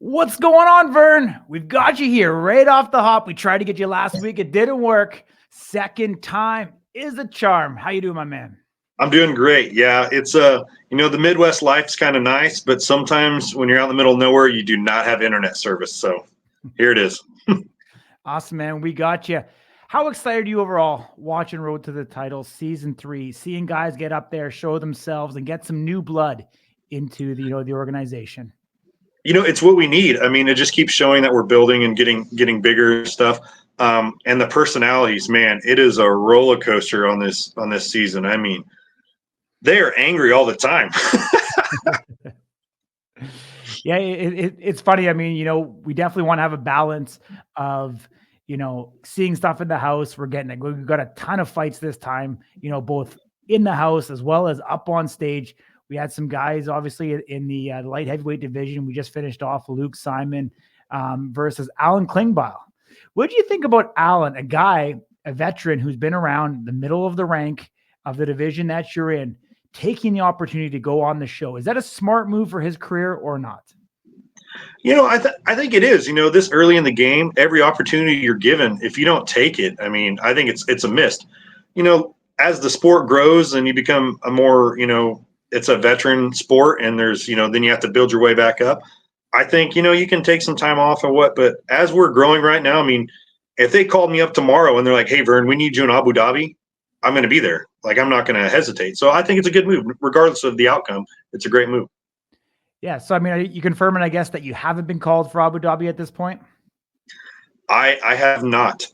What's going on, Vern? We've got you here right off the hop. We tried to get you last week. It didn't work. Second time is a charm. How you doing, my man? I'm doing great. Yeah, it's the Midwest life's kind of nice, but sometimes when you're out in the middle of nowhere, you do not have internet service. So here it is. Awesome, man. We got you. How excited are you overall watching Road to the Title Season 3, seeing guys get up there, show themselves, and get some new blood into the organization? It's what we need. I mean, it just keeps showing that we're building and getting bigger stuff. And the personalities, man, it is a roller coaster on this season. I mean, they are angry all the time. Yeah, it's funny. I mean, we definitely want to have a balance of, seeing stuff in the house. We've got a ton of fights this time, both in the house as well as up on stage. We had some guys, obviously, in the light heavyweight division. We just finished off Luke Simon versus Alan Klingbeil. What do you think about Alan, a veteran who's been around the middle of the rank of the division that you're in, taking the opportunity to go on the show? Is that a smart move for his career or not? I think it is. This early in the game, every opportunity you're given, if you don't take it, I mean, I think it's a missed. As the sport grows and you become a more, it's a veteran sport, and there's, then you have to build your way back up. I think, you can take some time off and but as we're growing right now, I mean, if they called me up tomorrow and they're like, "Hey, Vern, we need you in Abu Dhabi," I'm going to be there. Like, I'm not going to hesitate. So I think it's a good move, regardless of the outcome. It's a great move. Yeah. So, I mean, are you confirming, I guess, that you haven't been called for Abu Dhabi at this point? I have not.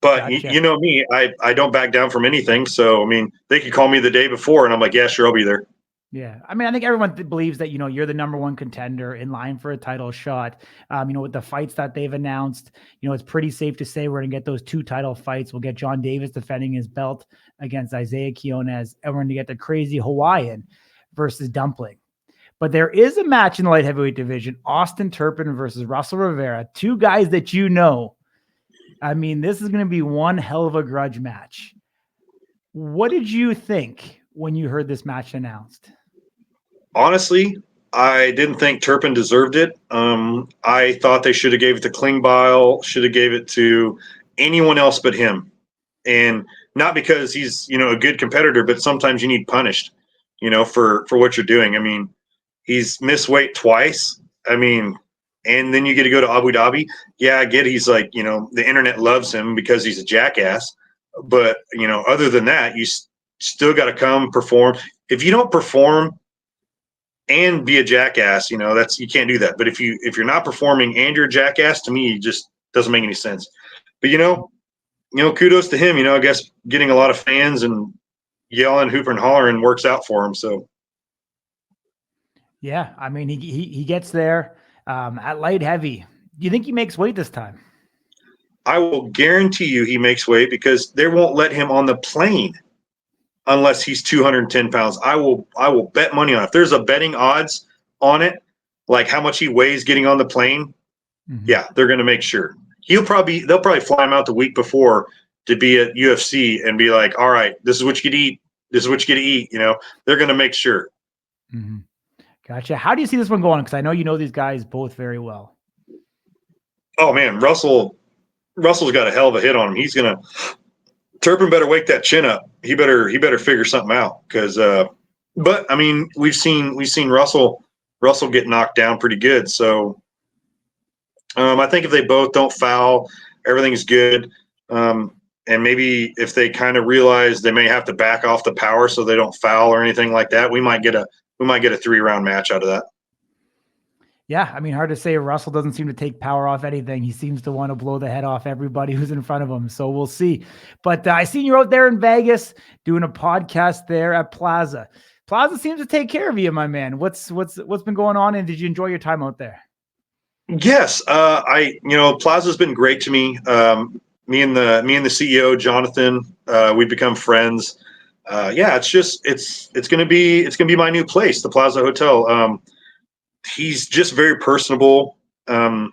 But Gotcha. you know me, I don't back down from anything. So, I mean, they could call me the day before and I'm like, yeah, sure, I'll be there. Yeah. I mean, I think everyone believes that, you're the number one contender in line for a title shot. With the fights that they've announced, it's pretty safe to say we're going to get those 2 title fights. We'll get John Davis defending his belt against Isaiah Quiones, and we're going to get the crazy Hawaiian versus Dumpling. But there is a match in the light heavyweight division, Austin Turpin versus Russell Rivera, 2 guys that I mean, this is going to be one hell of a grudge match. What did you think when you heard this match announced? Honestly, I didn't think Turpin deserved it. I thought they should have gave it to Klingbeil, should have gave it to anyone else but him. And not because he's, a good competitor, but sometimes you need punished, for what you're doing. I mean, he's missed weight twice. I mean, and then you get to go to Abu Dhabi. Yeah, I get he's like, the internet loves him because he's a jackass. But, other than that, you still got to come perform. If you don't perform and be a jackass, you can't do that. But if you're not performing and you're a jackass, to me, it just doesn't make any sense. But, kudos to him. I guess getting a lot of fans and yelling, hooping, and hollering works out for him. So, yeah, I mean, he gets there at light heavy. Do you think he makes weight this time? I will guarantee you he makes weight because they won't let him on the plane unless he's 210 pounds. I will bet money on it. If there's a betting odds on it, like how much he weighs getting on the plane, yeah, they're going to make sure. They'll probably fly him out the week before to be at UFC and be like, all right, this is what you get to eat. This is what you get to eat. They're going to make sure. Mm-hmm. Gotcha. How do you see this one going? Because I know you know these guys both very well. Oh man, Russell's got a hell of a hit on him. Turpin better wake that chin up. He better figure something out because. But I mean, we've seen Russell get knocked down pretty good. So I think if they both don't foul, everything's good. And maybe if they kind of realize they may have to back off the power so they don't foul or anything like that, we might get a 3-round match out of that. Yeah, I mean, hard to say. Russell doesn't seem to take power off anything. He seems to want to blow the head off everybody who's in front of him. So we'll see. But I seen you out there in Vegas doing a podcast there at Plaza. Plaza seems to take care of you, my man. What's been going on, and did you enjoy your time out there? Yes, Plaza's been great to me. Me and the CEO Jonathan, we've become friends. Yeah, it's gonna be my new place, the Plaza Hotel. He's just very personable. I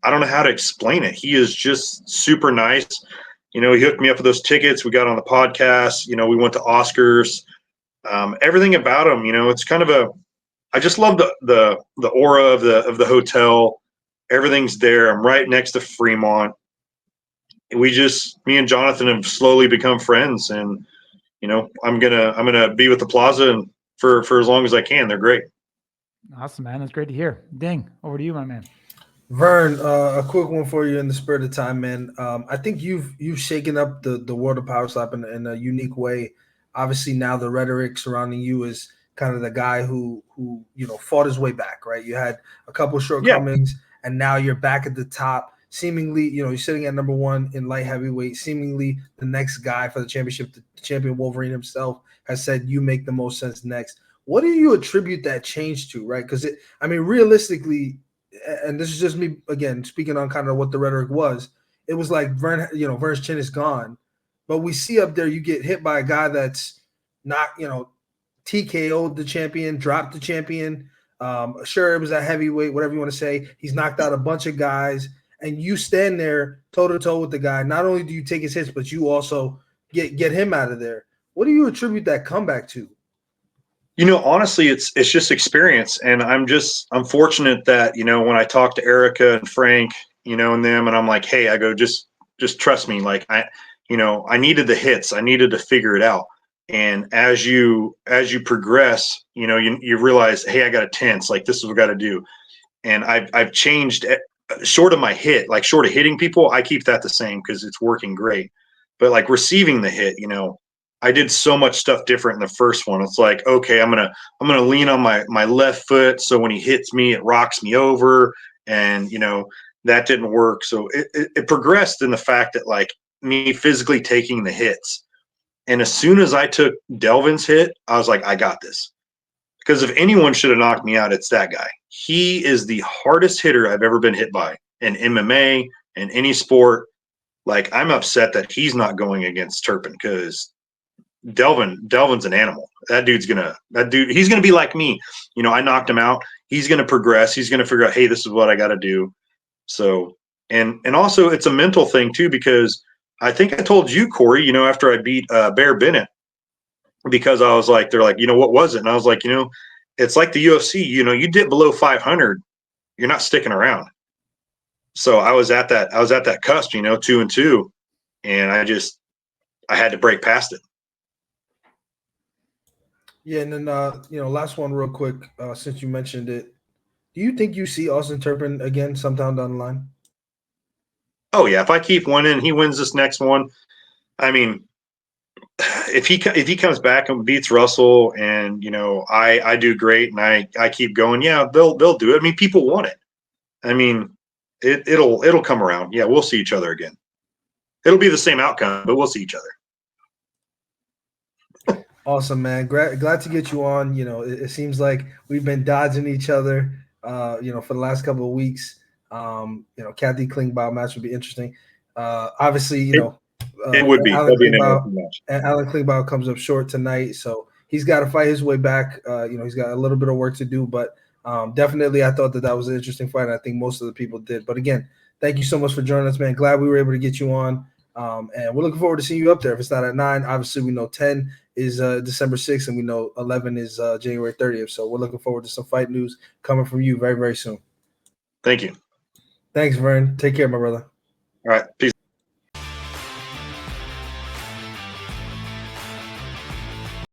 don't know how to explain it. He is just super nice. He hooked me up with those tickets. We got on the podcast. We went to Oscars. Everything about him, it's kind of I just love the aura of the hotel. Everything's there. I'm right next to Fremont. Me and Jonathan have slowly become friends, and I'm gonna be with the Plaza and for as long as I can. They're great. Awesome, man. That's great to hear. Ding, over to you, my man. Vern, a quick one for you in the spirit of time, man. I think you've shaken up the world of power slap in a unique way. Obviously, now the rhetoric surrounding you is kind of the guy who fought his way back, right? You had a couple Yeah. shortcomings, and now you're back at the top. Seemingly, you're sitting at number one in light heavyweight. Seemingly, the next guy for the championship, the champion Wolverine himself, has said you make the most sense next. What do you attribute that change to, right? Because realistically, and this is just me again speaking on kind of what the rhetoric was. It was like Vern's chin is gone, but we see up there you get hit by a guy that's not TKO'd the champion, dropped the champion. Sure, it was a heavyweight, whatever you want to say. He's knocked out a bunch of guys, and you stand there toe to toe with the guy. Not only do you take his hits, but you also get him out of there. What do you attribute that comeback to? Honestly, it's just experience, and I'm fortunate that when I talk to Erica and Frank, and them, and I'm like, hey, I go just trust me, like I needed the hits, I needed to figure it out, and as you progress, you realize, hey, I got to tense, like this is what I got to do, and I've changed short of my hit, like short of hitting people, I keep that the same because it's working great, but like receiving the hit, I did so much stuff different in the first one. It's like, okay, I'm gonna lean on my left foot, so when he hits me, it rocks me over, and that didn't work. So it progressed in the fact that like me physically taking the hits, and as soon as I took Delvin's hit, I was like, I got this. Because if anyone should have knocked me out, it's that guy. He is the hardest hitter I've ever been hit by in MMA and any sport. Like I'm upset that he's not going against Turpin because Delvin's an animal. He's gonna be like me. I knocked him out. He's gonna progress. He's gonna figure out, hey, this is what I gotta do. So and also it's a mental thing too, because I think I told you, Corey, after I beat Bear Bennett, because I was like, they're like, what was it? And I was like, it's like the UFC, you dip below 500, you're not sticking around. So I was at that cusp, 2-2, and I had to break past it. Yeah, and then last one real quick, since you mentioned it, do you think you see Austin Turpin again sometime down the line? Oh yeah, if I keep winning, he wins this next one. I mean, if he comes back and beats Russell, and I do great, and I keep going, yeah, they'll do it. I mean, people want it. I mean, it'll come around. Yeah, we'll see each other again. It'll be the same outcome, but we'll see each other. Awesome, man. Glad to get you on. It seems like we've been dodging each other, for the last couple of weeks. Cathey Klingbeil match would be interesting. Obviously, it would be. Alan Klingbeil comes up short tonight, so he's got to fight his way back. He's got a little bit of work to do, but definitely I thought that was an interesting fight, and I think most of the people did. But again, thank you so much for joining us, man. Glad we were able to get you on. And we're looking forward to seeing you up there. If it's not at 9, obviously we know 10 is December 6th, and we know 11 is January 30th. So we're looking forward to some fight news coming from you very, very soon. Thank you. Thanks, Vern. Take care, my brother. All right. Peace.